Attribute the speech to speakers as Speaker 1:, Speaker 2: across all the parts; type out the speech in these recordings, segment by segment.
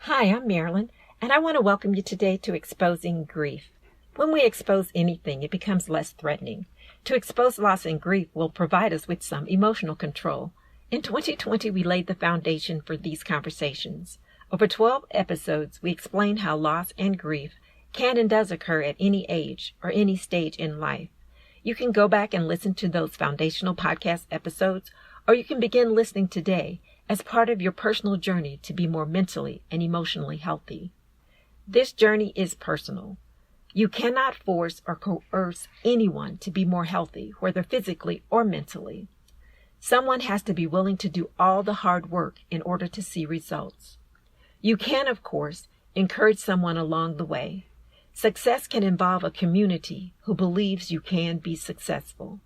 Speaker 1: Hi, I'm Marilyn, and I want to welcome you today to Exposing Grief. When we expose anything, it becomes less threatening. To expose loss and grief will provide us with some emotional control. In 2020, we laid the foundation for these conversations. Over 12 episodes, we explain how loss and grief can and does occur at any age or any stage in life. You can go back and listen to those foundational podcast episodes, or you can begin listening today as part of your personal journey to be more mentally and emotionally healthy. This journey is personal. You cannot force or coerce anyone to be more healthy, whether physically or mentally. Someone has to be willing to do all the hard work in order to see results. You can, of course, encourage someone along the way. Success can involve a community who believes you can be successful.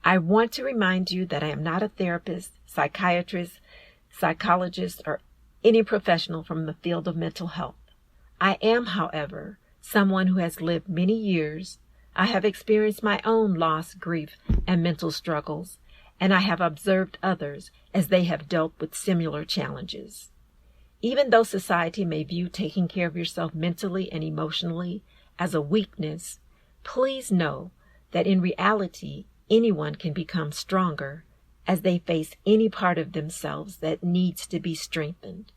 Speaker 1: I want to remind you that I am not a therapist, psychiatrist, psychologist, or any professional from the field of mental health. I am, however, someone who has lived many years. I have experienced my own loss, grief, and mental struggles, and I have observed others as they have dealt with similar challenges. Even though society may view taking care of yourself mentally and emotionally as a weakness, please know that in reality, anyone can become stronger as they face any part of themselves that needs to be strengthened,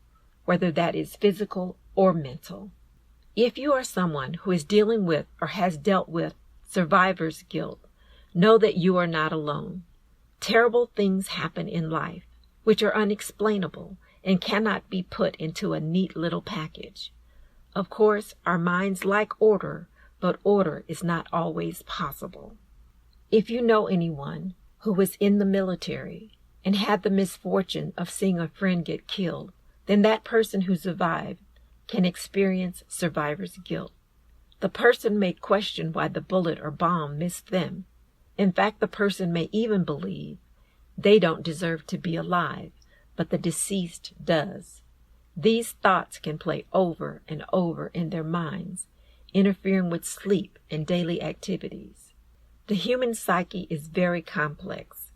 Speaker 1: whether that is physical or mental. If you are someone who is dealing with or has dealt with survivor's guilt, know that you are not alone. Terrible things happen in life, which are unexplainable and cannot be put into a neat little package. Of course, our minds like order, but order is not always possible. If you know anyone who was in the military and had the misfortune of seeing a friend get killed, then that person who survived can experience survivor's guilt. The person may question why the bullet or bomb missed them. In fact, the person may even believe they don't deserve to be alive, but the deceased does. These thoughts can play over and over in their minds, interfering with sleep and daily activities. The human psyche is very complex.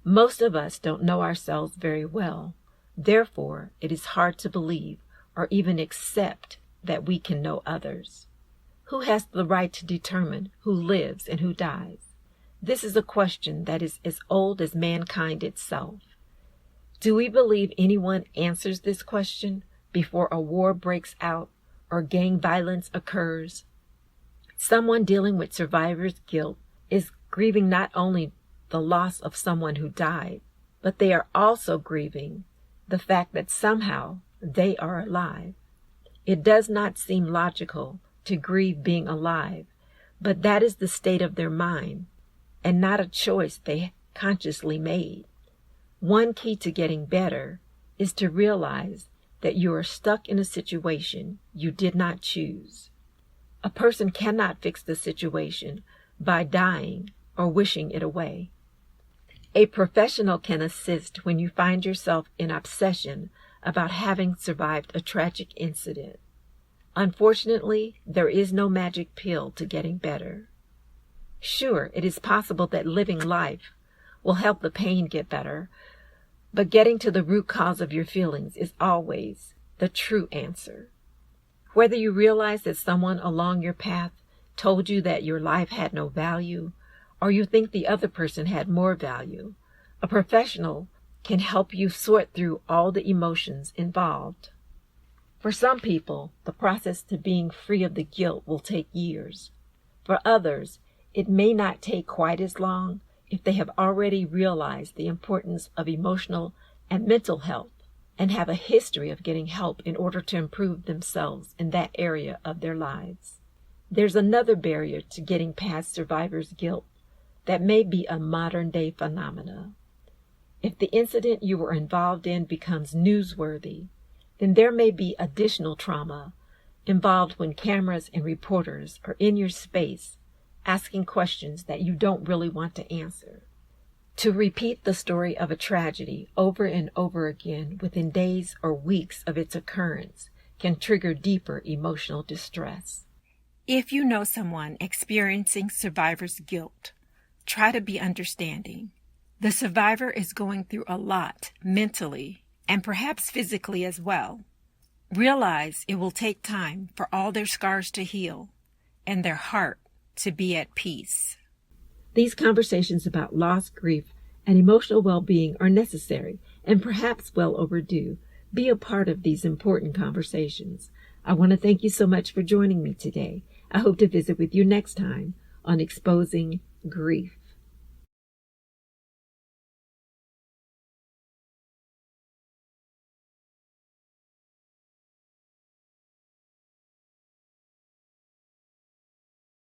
Speaker 1: Most of us don't know ourselves very well. Therefore, it is hard to believe or even accept that we can know others. Who has the right to determine who lives and who dies? This is a question that is as old as mankind itself. Do we believe anyone answers this question before a war breaks out or gang violence occurs? Someone dealing with survivor's guilt is grieving not only the loss of someone who died, but they are also grieving the fact that somehow they are alive. It does not seem logical to grieve being alive, but that is the state of their mind and not a choice they consciously made. One key to getting better is to realize that you are stuck in a situation you did not choose. A person cannot fix the situation by dying or wishing it away. A professional can assist when you find yourself in obsession about having survived a tragic incident. Unfortunately, there is no magic pill to getting better. Sure, it is possible that living life will help the pain get better, but getting to the root cause of your feelings is always the true answer. Whether you realize that someone along your path told you that your life had no value, or you think the other person had more value, a professional can help you sort through all the emotions involved. For some people, the process to being free of the guilt will take years. For others, it may not take quite as long if they have already realized the importance of emotional and mental health and have a history of getting help in order to improve themselves in that area of their lives. There's another barrier to getting past survivor's guilt that may be a modern-day phenomena. If the incident you were involved in becomes newsworthy, then there may be additional trauma involved when cameras and reporters are in your space asking questions that you don't really want to answer. To repeat the story of a tragedy over and over again within days or weeks of its occurrence can trigger deeper emotional distress. If you know someone experiencing survivor's guilt, try to be understanding. The survivor is going through a lot mentally and perhaps physically as well. realize it will take time for all their scars to heal and their heart to be at peace. These conversations about loss, grief, and emotional well-being are necessary and perhaps well overdue. Be a part of these important conversations. I want to thank you so much for joining me today. I hope to visit with you next time on Exposing Grief.